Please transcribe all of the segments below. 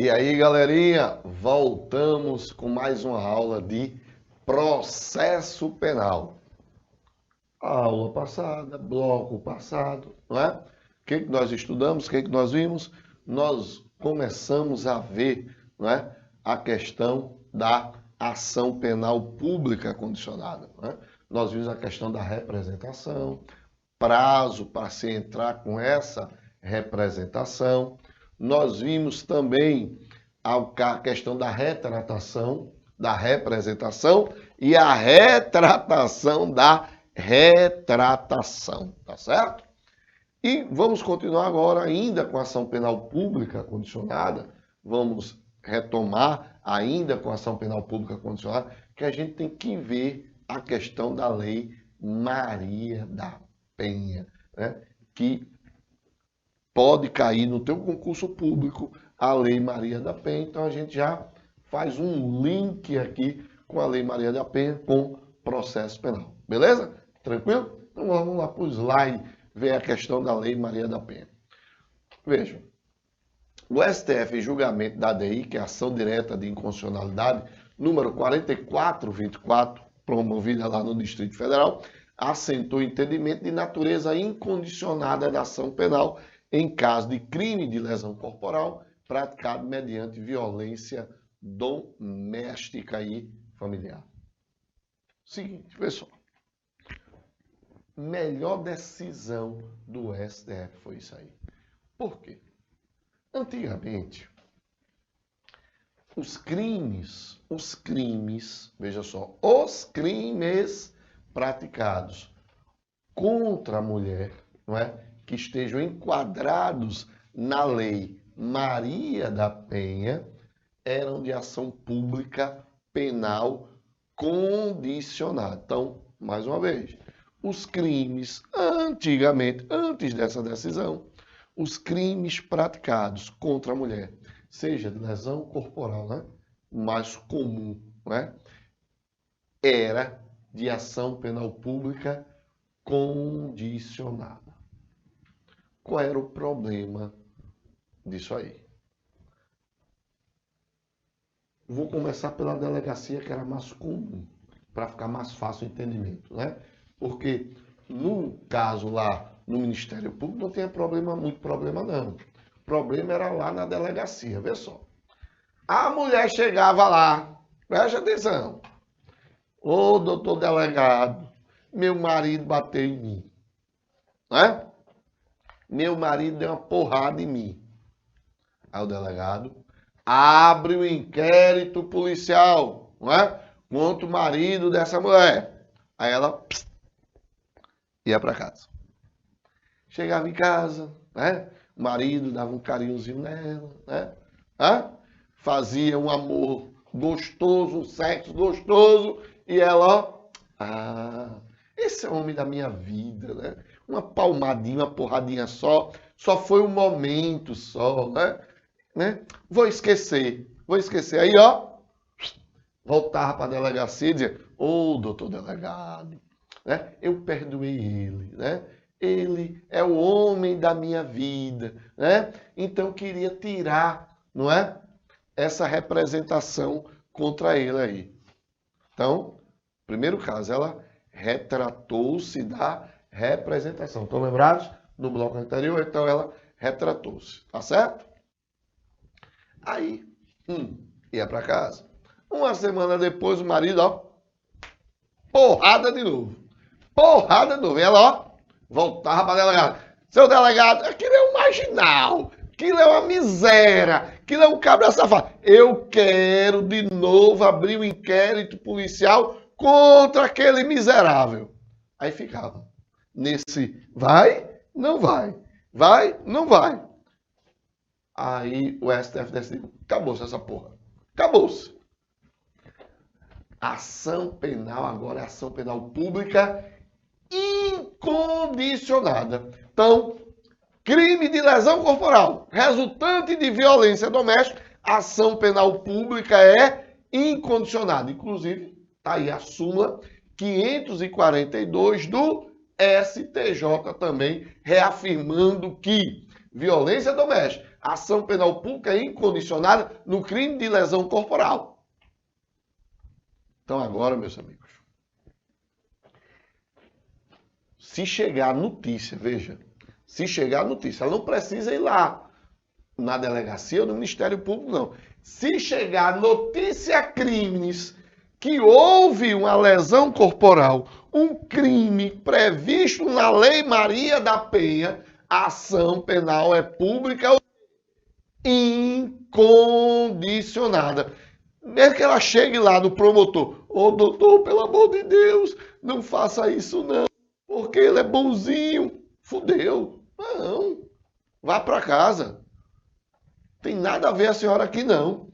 E aí, galerinha, voltamos com mais uma aula de processo penal. A aula passada, bloco passado, não é? O que nós estudamos, o que nós vimos? Nós começamos a ver, não é, a questão da ação penal pública condicionada. Não é? Nós vimos a questão da representação, prazo para se entrar com essa representação. Nós vimos também a questão da retratação, da representação e a retratação da retratação, tá certo? E vamos continuar agora ainda com a ação penal pública condicionada, vamos retomar ainda com a ação penal pública condicionada, que a gente tem que ver a questão da Lei Maria da Penha, né? Que pode cair no teu concurso público a Lei Maria da Penha. Então a gente já faz um link aqui com a Lei Maria da Penha com processo penal. Beleza? Tranquilo? Então vamos lá para o slide ver a questão da Lei Maria da Penha. Vejam, o STF em julgamento da ADI, que é a Ação Direta de Inconstitucionalidade, número 4424, promovida lá no Distrito Federal, assentou entendimento de natureza incondicionada da ação penal em caso de crime de lesão corporal praticado mediante violência doméstica e familiar. Seguinte, pessoal. Melhor decisão do STF foi isso aí. Por quê? Antigamente, os crimes, veja só, os crimes praticados contra a mulher, não é? Que estejam enquadrados na Lei Maria da Penha, eram de ação pública penal condicionada. Então, mais uma vez, os crimes, antigamente, antes dessa decisão, os crimes praticados contra a mulher, seja de lesão corporal, né? Mais comum, né? Era de ação penal pública condicionada. Qual era o problema disso aí? Vou começar pela delegacia, que era mais comum, para ficar mais fácil o entendimento, né? Porque no caso lá no Ministério Público não tinha muito problema não. O problema era lá na delegacia, vê só. A mulher chegava lá, preste atenção. Ô, doutor delegado, meu marido bateu em mim, né? Meu marido deu uma porrada em mim. Aí o delegado abre o inquérito policial, não é? Contra o marido dessa mulher. Aí ela ia para casa. Chegava em casa, né? O marido dava um carinhozinho nela, né? Fazia um amor gostoso, um sexo gostoso, e ela, esse é o homem da minha vida, né? Uma palmadinha, uma porradinha só foi um momento só, né? Vou esquecer. Aí, ó, voltava para a delegacia e dizia, ô, doutor delegado, né? Eu perdoei ele, né? Ele é o homem da minha vida, né? Então eu queria tirar, não é? Essa representação contra ele aí. Então, primeiro caso, ela retratou-se da representação. Estão lembrados? No bloco anterior, então ela retratou-se, tá certo? Aí, ia para casa. Uma semana depois, o marido, ó, porrada de novo. E ela, ó, voltava para delegado. Seu delegado, aquilo é um marginal, aquilo é uma miséria, aquilo é um cabra safado. Eu quero de novo abrir um inquérito policial contra aquele miserável. Aí ficava nesse vai, não vai, vai, não vai. Aí o STF decidiu, acabou-se essa porra. Acabou-se. Ação penal agora é ação penal pública incondicionada. Então, crime de lesão corporal resultante de violência doméstica, ação penal pública é incondicionada. Inclusive, está aí a súmula 542 do STJ também, reafirmando que violência doméstica A ação penal pública é incondicionada no crime de lesão corporal. Então agora, meus amigos, se chegar a notícia, veja, se chegar a notícia, ela não precisa ir lá na delegacia ou no Ministério Público, não. Se chegar a notícia crimes que houve uma lesão corporal, um crime previsto na Lei Maria da Penha, a ação penal é pública incondicionada. Mesmo que ela chegue lá no promotor, ô doutor, pelo amor de Deus, não faça isso não, porque ele é bonzinho. Fudeu. Não. Vá para casa. Tem nada a ver a senhora aqui não.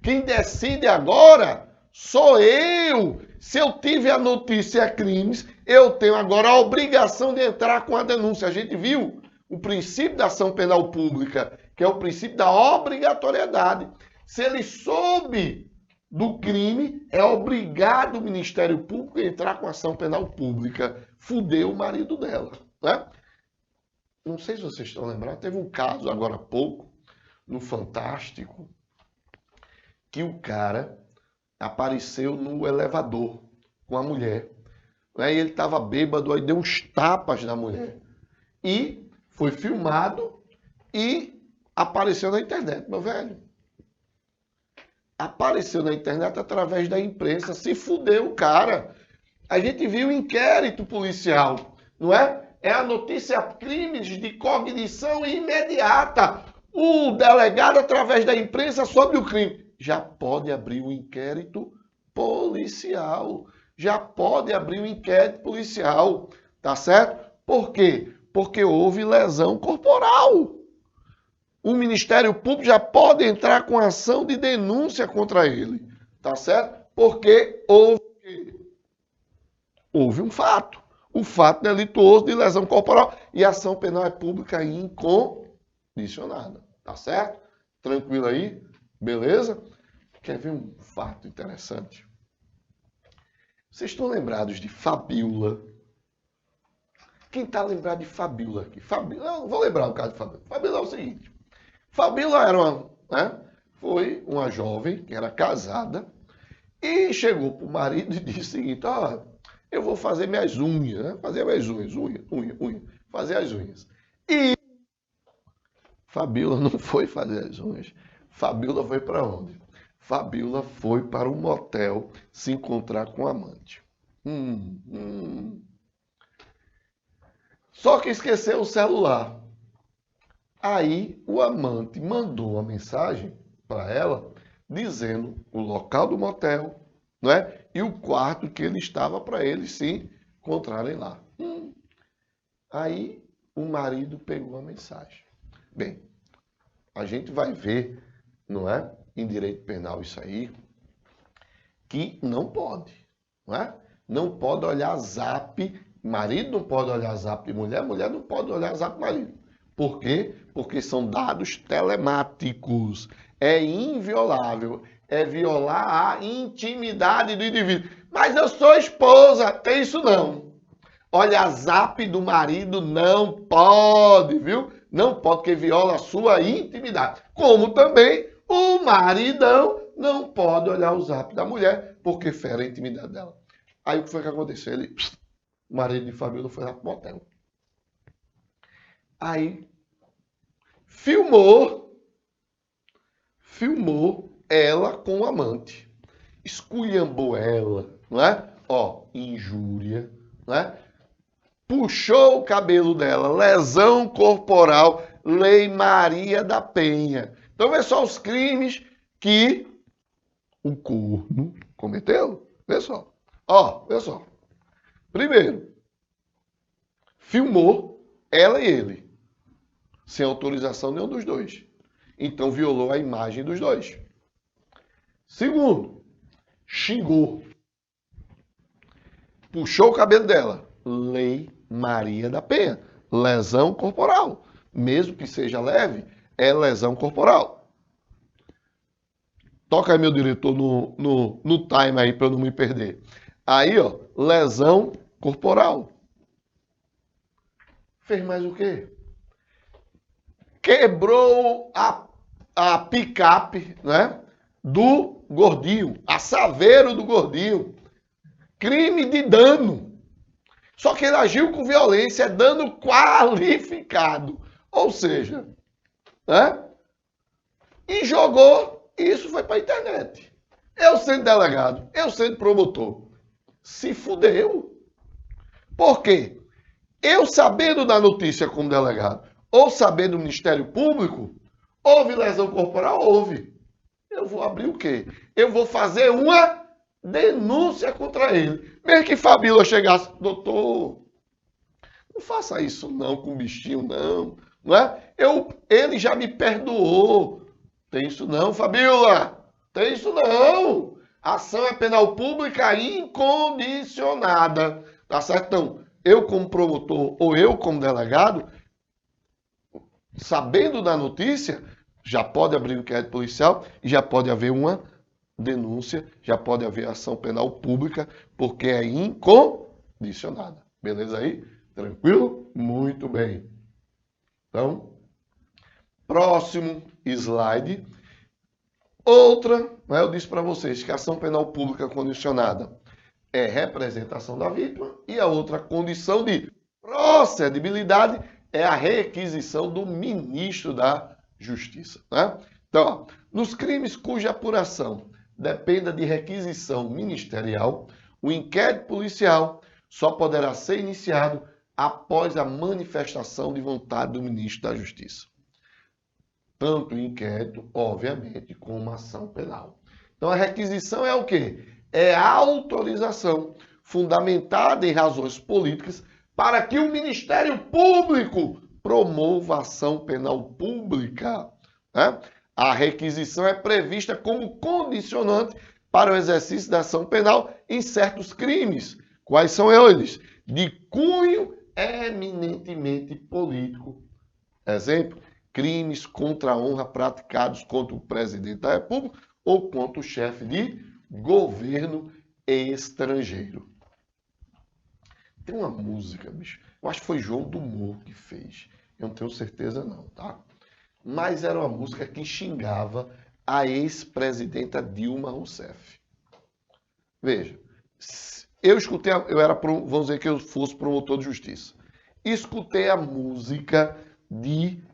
Quem decide agora sou eu. Se eu tive a notícia crimes, eu tenho agora a obrigação de entrar com a denúncia. A gente viu o princípio da ação penal pública, que é o princípio da obrigatoriedade. Se ele soube do crime, é obrigado o Ministério Público a entrar com ação penal pública. Fudeu o marido dela, né? Não sei se vocês estão lembrados, teve um caso agora há pouco, no Fantástico, que o cara apareceu no elevador com a mulher. Aí ele estava bêbado, aí deu uns tapas na mulher. E foi filmado e apareceu na internet, meu velho. Apareceu na internet através da imprensa, se fudeu o cara. A gente viu o inquérito policial, não é? É a notícia crimes de cognição imediata. O delegado, através da imprensa, sobre o crime, já pode abrir o inquérito policial. Já pode abrir o inquérito policial, tá certo? Por quê? Porque houve lesão corporal. O Ministério Público já pode entrar com ação de denúncia contra ele, tá certo? Porque houve um fato. O fato delituoso de lesão corporal e a ação penal é pública e incondicionada, tá certo? Tranquilo aí? Beleza? Quer ver um fato interessante? Vocês estão lembrados de Fabiola? Quem está lembrado de Fabiola aqui? Fabiola, eu vou lembrar o caso de Fabiola. Fabiola é o seguinte. Fabiola foi uma jovem que era casada e chegou para o marido e disse o seguinte, eu vou fazer minhas unhas, né? Fazer minhas unhas, fazer as unhas. E Fabiola não foi fazer as unhas. Fabiola foi para onde? Fabiola foi para um motel se encontrar com o amante. Só que esqueceu o celular. Aí o amante mandou uma mensagem para ela dizendo o local do motel, não é? E o quarto que ele estava para eles se encontrarem lá. Aí o marido pegou a mensagem. Bem, a gente vai ver, não é? Em direito penal isso aí, que não pode, não é? Não pode olhar zap, marido não pode olhar zap de mulher, mulher não pode olhar zap de marido. Por quê? Porque são dados telemáticos. É inviolável. É violar a intimidade do indivíduo. Mas eu sou esposa, tem isso não. Olha, zap do marido não pode, viu? Não pode, porque viola a sua intimidade. Como também o maridão não pode olhar o zap da mulher, porque fere a intimidade dela. Aí o que foi que aconteceu? O marido de Fabiola foi lá pro motel. Aí filmou ela com o amante. Esculhambou ela, não é? Injúria, não é? Puxou o cabelo dela, lesão corporal, Lei Maria da Penha. Então vê só os crimes que o corno cometeu. Vê só. Vê só. Primeiro, filmou ela e ele, sem autorização nenhum dos dois. Então violou a imagem dos dois. Segundo, xingou. Puxou o cabelo dela. Lei Maria da Penha. Lesão corporal. Mesmo que seja leve, é lesão corporal. Toca aí, meu diretor, no time aí, para eu não me perder. Aí, lesão corporal. Fez mais o quê? quebrou a picape, né, do gordinho, a Saveiro do gordinho. Crime de dano. Só que ele agiu com violência, é dano qualificado. Ou seja, né, e jogou, e isso foi para a internet. Eu sendo delegado, eu sendo promotor, se fudeu. Por quê? Eu sabendo da notícia como delegado, ou sabendo do Ministério Público, houve lesão corporal? Houve. Eu vou abrir o quê? Eu vou fazer uma denúncia contra ele. Mesmo que Fabíola chegasse, doutor, não faça isso não com o bichinho, não é? Ele já me perdoou. Tem isso não, Fabíola. Tem isso não. Ação é penal pública incondicionada. Tá certo? Então, eu como promotor ou eu como delegado, sabendo da notícia, já pode abrir um inquérito policial e já pode haver uma denúncia, já pode haver ação penal pública, porque é incondicionada. Beleza aí? Tranquilo? Muito bem. Então, próximo slide. Outra, né, eu disse para vocês que a ação penal pública condicionada é representação da vítima e a outra condição de procedibilidade é a requisição do ministro da Justiça. Né? Então, ó, nos crimes cuja apuração dependa de requisição ministerial, o inquérito policial só poderá ser iniciado após a manifestação de vontade do ministro da Justiça. Tanto o inquérito, obviamente, como a ação penal. Então, a requisição é o quê? É a autorização fundamentada em razões políticas para que o Ministério Público promova a ação penal pública. Né? A requisição é prevista como condicionante para o exercício da ação penal em certos crimes. Quais são eles? De cunho eminentemente político. Exemplo, crimes contra a honra praticados contra o presidente da República ou contra o chefe de governo estrangeiro. Tem uma música, bicho. Eu acho que foi João do Morro que fez. Eu não tenho certeza não, tá? Mas era uma música que xingava a ex-presidenta Dilma Rousseff. Veja, eu escutei, vamos dizer que eu fosse promotor de justiça. Escutei a música de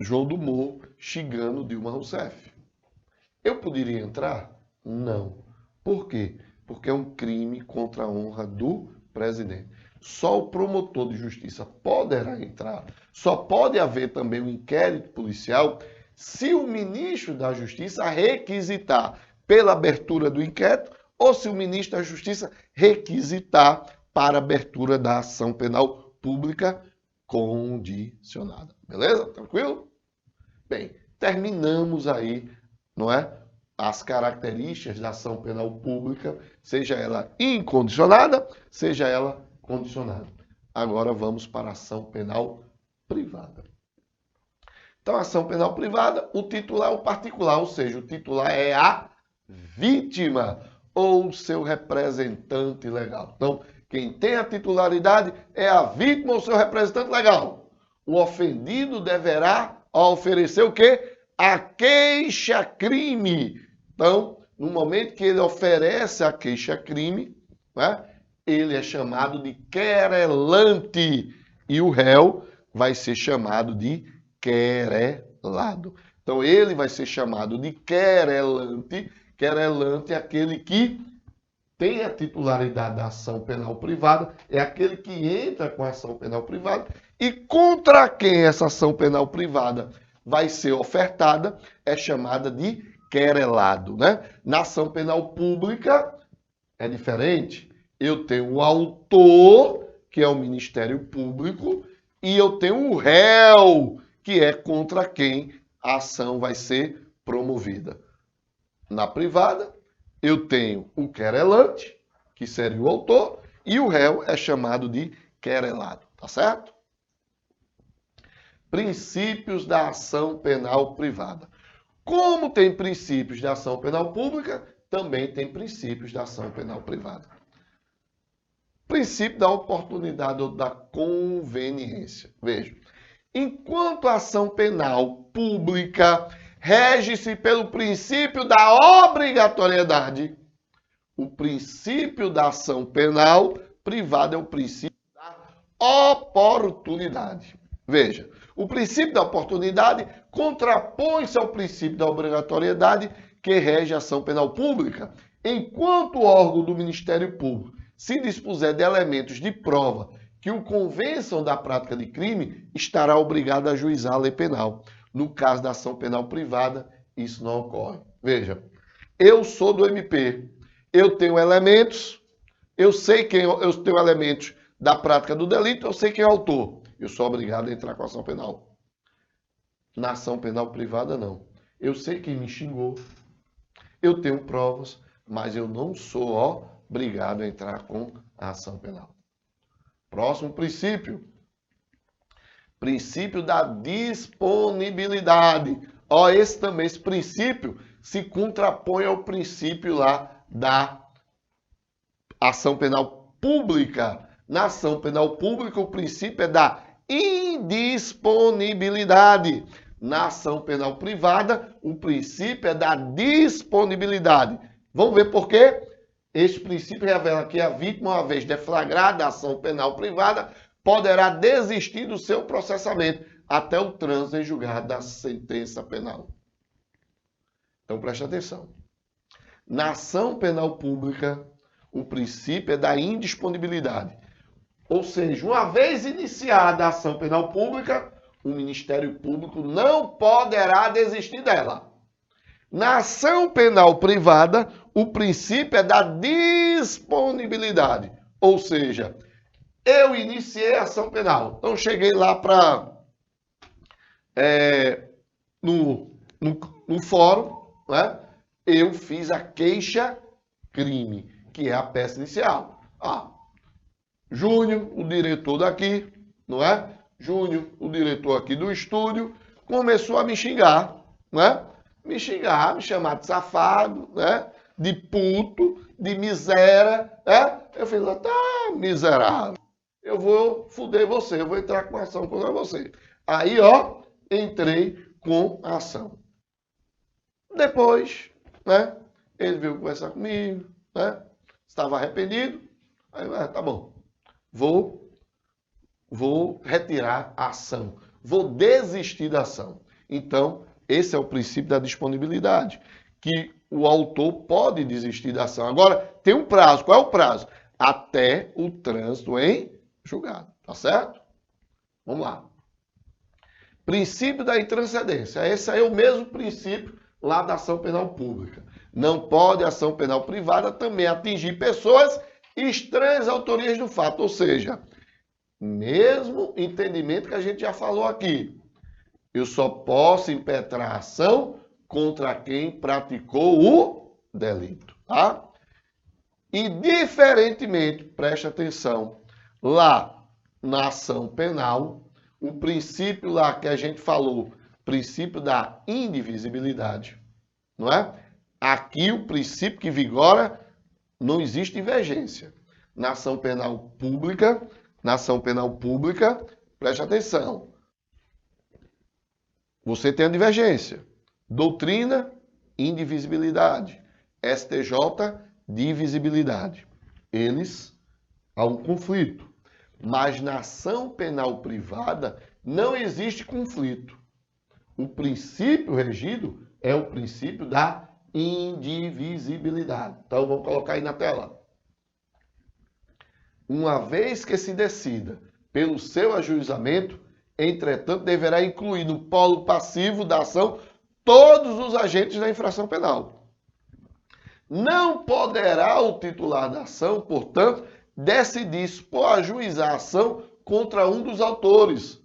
João do Morro xingando Dilma Rousseff. Eu poderia entrar? Não. Por quê? Porque é um crime contra a honra do presidente. Só o promotor de justiça poderá entrar. Só pode haver também um inquérito policial se o ministro da Justiça requisitar pela abertura do inquérito ou se o ministro da Justiça requisitar para a abertura da ação penal pública condicionada. Beleza? Tranquilo? Bem, terminamos aí, não é? As características da ação penal pública, seja ela incondicionada, seja ela condicionada. Agora vamos para a ação penal privada. Então, a ação penal privada, o titular é o particular, ou seja, o titular é a vítima ou seu representante legal. Então, quem tem a titularidade é a vítima ou seu representante legal. O ofendido deverá oferecer o quê? A queixa-crime. Então, no momento que ele oferece a queixa-crime, né, ele é chamado de querelante e o réu vai ser chamado de querelado. Então, ele vai ser chamado de querelante. Querelante é aquele que tem a titularidade da ação penal privada, é aquele que entra com a ação penal privada e contra quem essa ação penal privada vai ser ofertada é chamada de querelado, né? Na ação penal pública é diferente. Eu tenho o autor, que é o Ministério Público, e eu tenho o réu, que é contra quem a ação vai ser promovida. Na privada, eu tenho o querelante, que seria o autor, e o réu é chamado de querelado, tá certo? Princípios da ação penal privada. Como tem princípios da ação penal pública, também tem princípios da ação penal privada. Princípio da oportunidade ou da conveniência. Veja, Enquanto a ação penal pública rege-se pelo princípio da obrigatoriedade, o princípio da ação penal privada é o princípio da oportunidade. Veja, o princípio da oportunidade contrapõe-se ao princípio da obrigatoriedade que rege a ação penal pública, enquanto o órgão do Ministério Público se dispuser de elementos de prova que o convençam da prática de crime, estará obrigado a ajuizar a lei penal. No caso da ação penal privada, isso não ocorre. Veja, eu sou do MP, eu tenho elementos, eu tenho elementos da prática do delito, eu sei quem é o autor. Eu sou obrigado a entrar com a ação penal. Na ação penal privada, não. Eu sei quem me xingou, eu tenho provas, mas eu não sou obrigado a entrar com a ação penal. Próximo princípio. Princípio da disponibilidade. Esse princípio se contrapõe ao princípio lá da ação penal pública. Na ação penal pública, o princípio é da indisponibilidade. Na ação penal privada, o princípio é da disponibilidade. Vamos ver por quê? Este princípio revela que a vítima, uma vez deflagrada a ação penal privada, poderá desistir do seu processamento até o trânsito em julgado da sentença penal. Então, preste atenção. Na ação penal pública, o princípio é da indisponibilidade. Ou seja, uma vez iniciada a ação penal pública, o Ministério Público não poderá desistir dela. Na ação penal privada, o princípio é da disponibilidade. Ou seja, eu iniciei a ação penal. Então, cheguei lá no fórum, né? Eu fiz a queixa-crime, que é a peça inicial. Júnior, o diretor daqui, não é? Júnior, o diretor aqui do estúdio, começou a me xingar, né? Me xingar, me chamar de safado, né? De puto, de miséria, né? Eu falei, tá miserável. Eu vou fuder você, eu vou entrar com ação contra você. Aí, entrei com a ação. Depois, né? Ele veio conversar comigo, né? Estava arrependido. Aí, tá bom. Vou retirar a ação. Vou desistir da ação. Então, esse é o princípio da disponibilidade, que o autor pode desistir da ação. Agora, tem um prazo. Qual é o prazo? Até o trânsito em julgado. Tá certo? Vamos lá. Princípio da intranscendência. Esse aí é o mesmo princípio lá da ação penal pública. Não pode a ação penal privada também atingir pessoas estranhas autorias do fato. Ou seja, mesmo entendimento que a gente já falou aqui. Eu só posso impetrar a ação contra quem praticou o delito, tá? E diferentemente, preste atenção, lá na ação penal, o princípio lá que a gente falou, princípio da indivisibilidade, não é? Aqui o princípio que vigora, não existe divergência. Na ação penal pública, preste atenção. Você tem a divergência. Doutrina, indivisibilidade. STJ, divisibilidade. Eles há um conflito. Mas na ação penal privada não existe conflito. O princípio regido é o princípio da indivisibilidade. Então vamos colocar aí na tela. Uma vez que se decida pelo seu ajuizamento, entretanto, deverá incluir no polo passivo da ação todos os agentes da infração penal. Não poderá o titular da ação, portanto, decidir por ajuizar a ação contra um dos autores,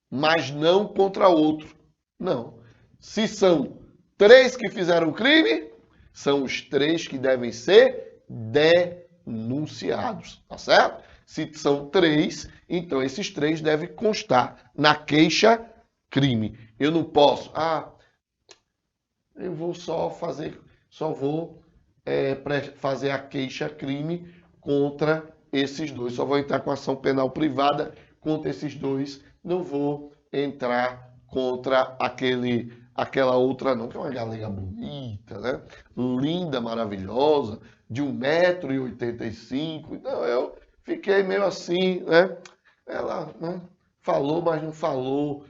mas não contra outro. Não. Se são 3 que fizeram o crime, são os 3 que devem ser denunciados, tá certo? Se são 3, então esses 3 devem constar na queixa-crime. Eu não posso, eu vou fazer a queixa-crime contra esses 2. Só vou entrar com ação penal privada contra esses 2. Não vou entrar contra aquela outra não, que é uma galega bonita, né? Linda, maravilhosa, de 1,85 m. Então eu fiquei meio assim, né? Ela, né, falou, mas não falou,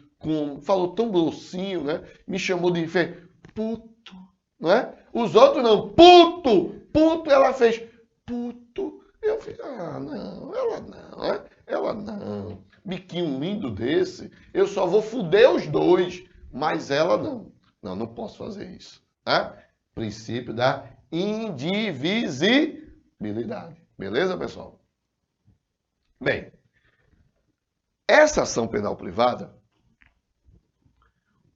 falou tão grossinho, né? Me chamou de puto, não é? Os outros não, puto, puto, ela fez puto. Eu fiz, não, ela não, né? Ela não. Biquinho lindo desse, eu só vou fuder os dois, mas ela não. Não posso fazer isso, tá? Princípio da indivisibilidade. Beleza, pessoal? Bem, essa ação penal privada,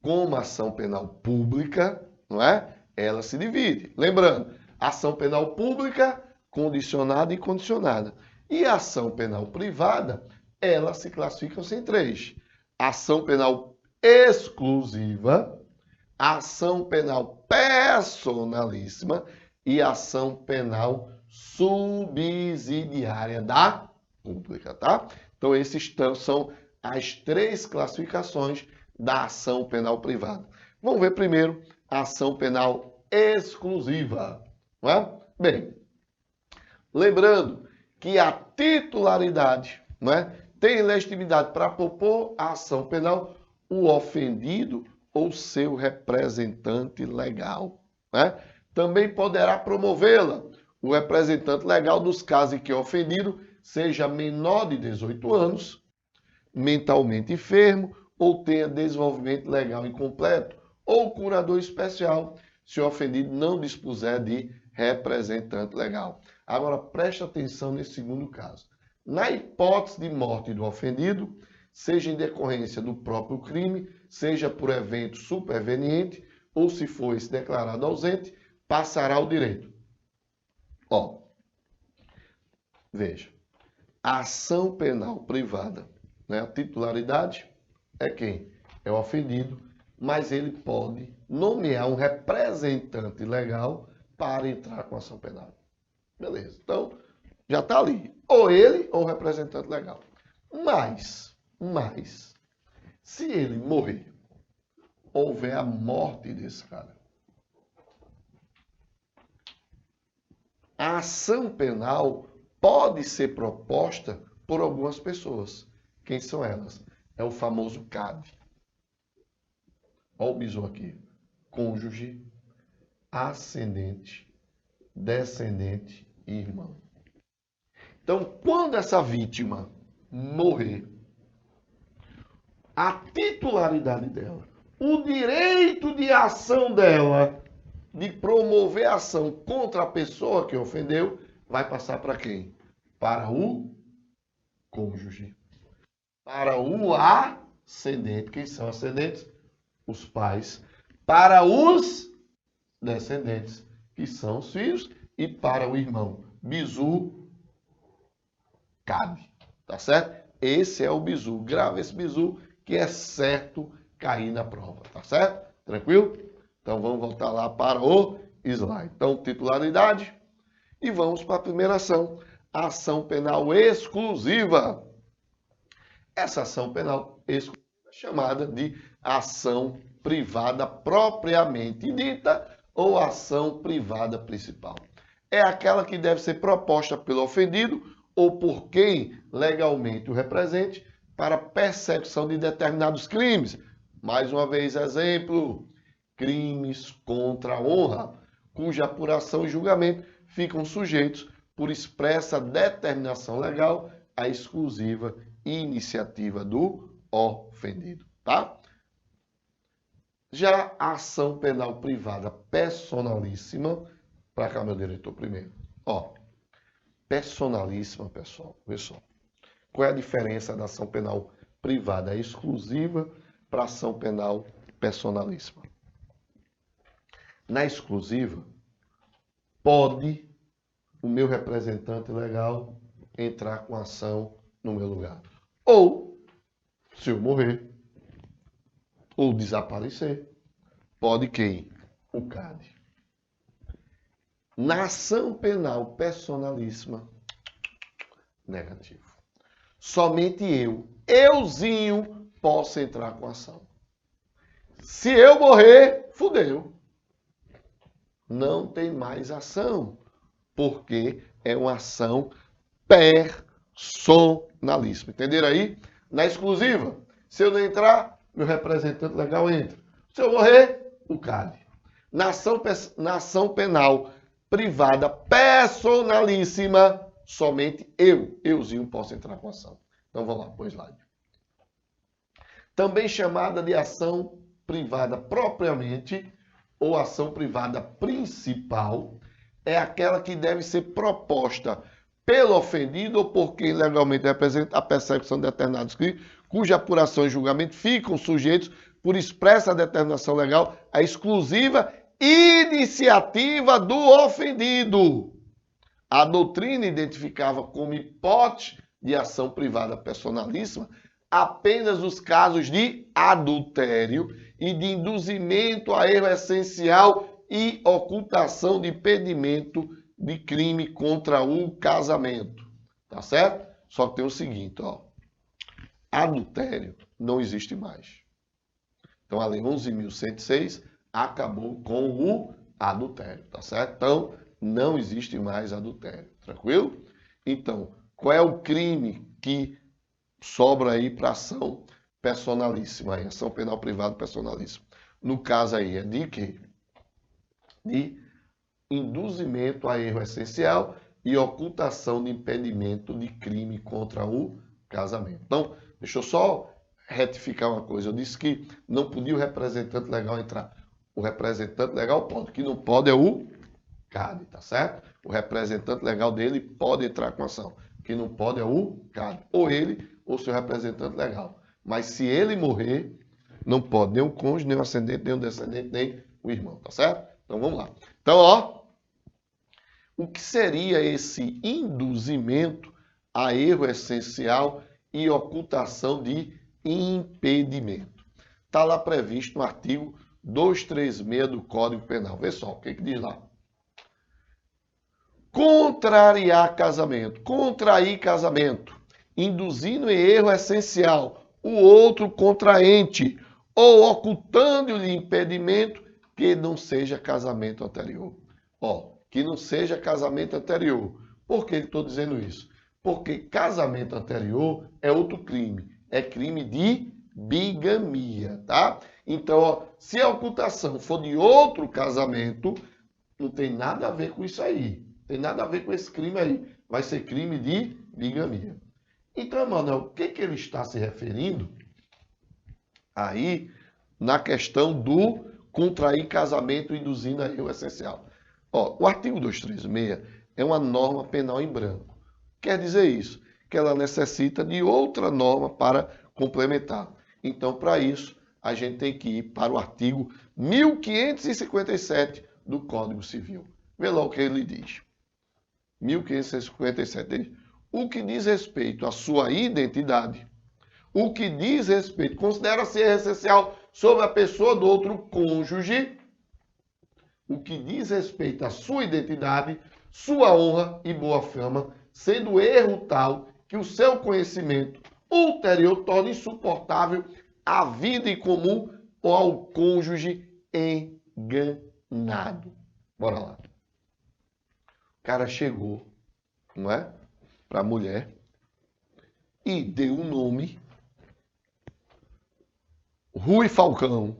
como ação penal pública, não é? Ela se divide. Lembrando, ação penal pública, condicionada e condicionada. E a ação penal privada, elas se classificam em três. Ação penal exclusiva, ação penal personalíssima e ação penal subsidiária da pública, tá? Então, esses são as três classificações da ação penal privada. Vamos ver primeiro a ação penal exclusiva, não é? Bem, lembrando que a titularidade, não é, tem legitimidade para propor a ação penal o ofendido ou seu representante legal, né? Também poderá promovê-la o representante legal nos casos em que o ofendido seja menor de 18 anos, mentalmente enfermo ou tenha desenvolvimento legal incompleto, ou curador especial, se o ofendido não dispuser de representante legal. Agora, preste atenção nesse segundo caso. Na hipótese de morte do ofendido, seja em decorrência do próprio crime, seja por evento superveniente, ou se for esse declarado ausente, passará o direito. Ó, veja, a ação penal privada, né, a titularidade é quem? É o ofendido, mas ele pode nomear um representante legal para entrar com a ação penal. Beleza, então já está ali, ou ele ou o representante legal. Mas, se ele morrer, houver a morte desse cara, a ação penal pode ser proposta por algumas pessoas. Quem são elas? É o famoso CAD. Olha o bizu aqui. Cônjuge, ascendente, descendente e irmão. Então, quando essa vítima morrer, a titularidade dela, o direito de ação dela, de promover ação contra a pessoa que ofendeu, vai passar para quem? Para o cônjuge. Para o ascendente. Quem são ascendentes? Os pais. Para os descendentes, que são os filhos. E para o irmão. Bizu, cabe. Tá certo? Esse é o bizu. Grava esse bizu que é certo cair na prova. Tá certo? Tranquilo? Então vamos voltar lá para o slide. Então, titularidade. E vamos para a primeira ação. A ação penal exclusiva. Essa ação penal exclusiva é chamada de ação privada propriamente dita ou ação privada principal. É aquela que deve ser proposta pelo ofendido ou por quem legalmente o represente para persecução de determinados crimes. Mais uma vez, exemplo, crimes contra a honra, cuja apuração e julgamento ficam sujeitos, por expressa determinação legal, à exclusiva iniciativa do ofendido, tá? Já a ação penal privada personalíssima, para cá, meu diretor, primeiro. Ó, personalíssima, pessoal, vê só. Qual é a diferença da ação penal privada exclusiva para a ação penal personalíssima? Na exclusiva, pode o meu representante legal entrar com ação no meu lugar. Ou, se eu morrer, ou desaparecer, pode quem? O CAD. Na ação penal personalíssima, negativo. Somente euzinho, possa entrar com ação. Se eu morrer, fudeu. Não tem mais ação, porque é uma ação personalíssima. Entenderam aí? Na exclusiva, se eu não entrar, meu representante legal entra. Se eu morrer, o CAD. Na ação penal privada personalíssima, somente euzinho, posso entrar com ação. Então vamos lá, põe slide. Também chamada de ação privada propriamente, ou ação privada principal, é aquela que deve ser proposta pelo ofendido ou por quem legalmente representa a persecução de determinados crimes, cuja apuração e julgamento ficam sujeitos, por expressa determinação legal, à exclusiva iniciativa do ofendido. A doutrina identificava como hipótese de ação privada personalíssima apenas os casos de adultério e de induzimento a erro essencial e ocultação de impedimento de crime contra o casamento. Tá certo? Só que tem o seguinte, ó. Adultério não existe mais. Então, a Lei 11.106 acabou com o adultério, tá certo? Então, não existe mais adultério, tranquilo? Então, qual é o crime que sobra aí para ação personalíssima, aí, ação penal privada personalíssima? No caso aí, é de quê? De induzimento a erro essencial e ocultação de impedimento de crime contra o casamento. Então, deixa eu só retificar uma coisa. Eu disse que não podia o representante legal entrar. O representante legal pode. O que não pode é o CAD, tá certo? O representante legal dele pode entrar com ação. O que não pode é o CAD. Ou ele, ou seu representante legal. Mas se ele morrer, não pode nem o cônjuge, nem o ascendente, nem o descendente, nem o irmão, tá certo? Então vamos lá. Então, ó, o que seria esse induzimento a erro essencial e ocultação de impedimento? Está lá previsto no artigo 236 do Código Penal. Vê só o que diz lá. Contrariar casamento, contrair casamento, induzindo em erro essencial o outro contraente ou ocultando-lhe impedimento que não seja casamento anterior. Ó, que não seja casamento anterior. Por que estou dizendo isso? Porque casamento anterior é outro crime. É crime de bigamia, tá? Então, ó, se a ocultação for de outro casamento, não tem nada a ver com isso aí. Tem nada a ver com esse crime aí. Vai ser crime de bigamia. Então, Emanuel, o que ele está se referindo aí na questão do contrair casamento induzindo a erro essencial? Ó, o artigo 236 é uma norma penal em branco. Quer dizer isso? Que ela necessita de outra norma para complementar. Então, para isso, a gente tem que ir para o artigo 1557 do Código Civil. Vê lá o que ele diz. 1557 diz: o que diz respeito à sua identidade, o que diz respeito, considera-se essencial sobre a pessoa do outro cônjuge, o que diz respeito à sua identidade, sua honra e boa fama, sendo erro tal que o seu conhecimento ulterior torne insuportável a vida em comum ou ao cônjuge enganado. Bora lá. O cara chegou, não é? Para a mulher e deu um nome, Rui Falcão.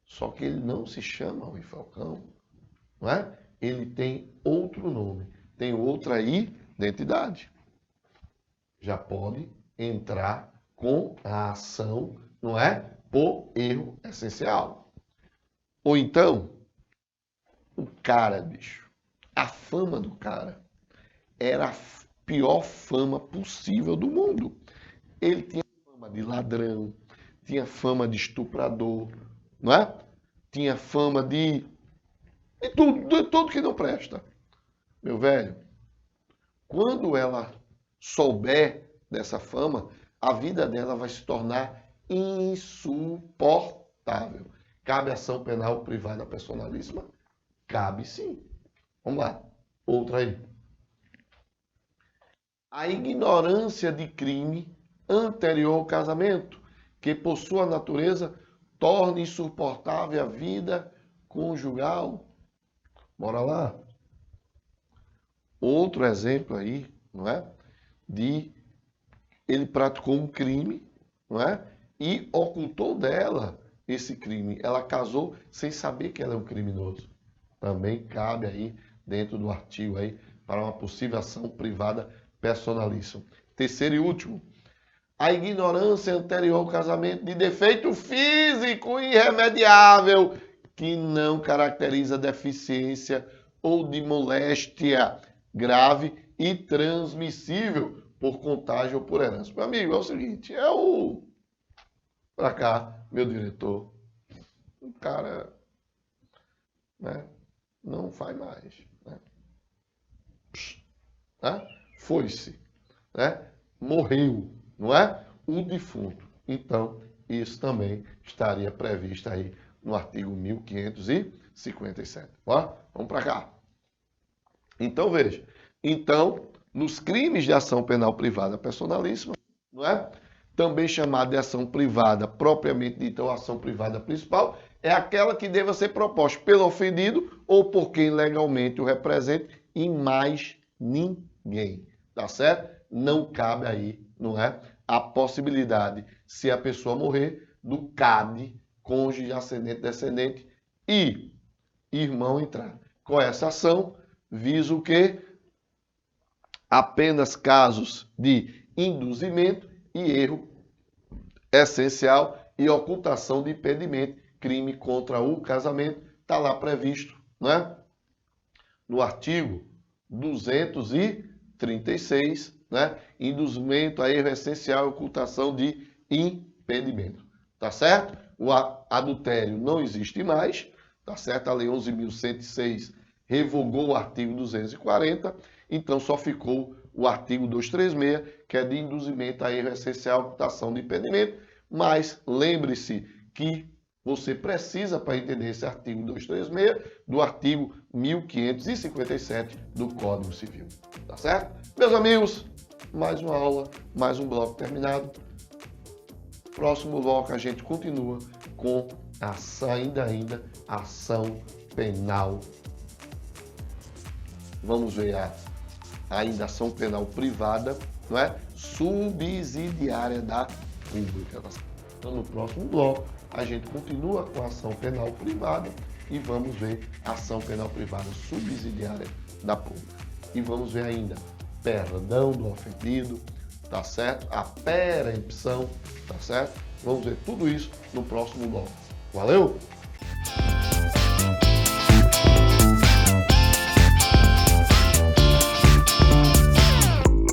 Só que ele não se chama Rui Falcão, não é? Ele tem outro nome, tem outra identidade. Já pode entrar com a ação, não é? Por erro essencial. Ou então, o cara, bicho, a fama do cara era a pior fama possível do mundo. Ele tinha fama de ladrão, tinha fama de estuprador, não é? Tinha fama de tudo que não presta. Meu velho, quando ela souber dessa fama, a vida dela vai se tornar insuportável. Cabe ação penal privada personalíssima? Cabe sim. Vamos lá. Outra aí. A ignorância de crime anterior ao casamento, que por sua natureza torna insuportável a vida conjugal. Bora lá. Outro exemplo aí, não é? De ele praticou um crime, não é? E ocultou dela esse crime. Ela casou sem saber que ela é um criminoso. Também cabe aí dentro do artigo aí para uma possível ação privada personalíssima. Terceiro e último, a ignorância anterior ao casamento de defeito físico irremediável que não caracteriza deficiência ou de moléstia grave e transmissível por contágio ou por herança. Meu amigo, é o seguinte, pra cá, meu diretor, o cara, né, não faz mais, né? Foi-se, né? Morreu, não é? O defunto. Então, isso também estaria previsto aí no artigo 1557. Ó, vamos para cá. Então, veja. Então, nos crimes de ação penal privada personalíssima, não é? Também chamada de ação privada propriamente dita ou ação privada principal, é aquela que deva ser proposta pelo ofendido ou por quem legalmente o represente e mais ninguém, tá certo? Não cabe aí, não é? A possibilidade, se a pessoa morrer, do CAD, cônjuge, ascendente, descendente e irmão entrar. Com essa ação, visa o quê? Apenas casos de induzimento e erro essencial e ocultação de impedimento, crime contra o casamento, está lá previsto, né? No artigo 236, né? Induzimento a erro essencial e ocultação de impedimento, tá certo? O adultério não existe mais, tá certo? A Lei 11.106 revogou o artigo 240, então só ficou o artigo 236, que é de induzimento a erro essencial, ocultação de impedimento, mas lembre-se que você precisa, para entender esse artigo 236, do artigo 1557 do Código Civil, tá certo? Meus amigos, mais uma aula, mais um bloco terminado. Próximo bloco a gente continua com ainda ação penal. Vamos ver ainda ação penal privada, não é? Subsidiária da pública. Então, no próximo bloco, a gente continua com a ação penal privada e vamos ver a ação penal privada subsidiária da pública. E vamos ver ainda perdão do ofendido, tá certo? A perempção, tá certo? Vamos ver tudo isso no próximo bloco. Valeu?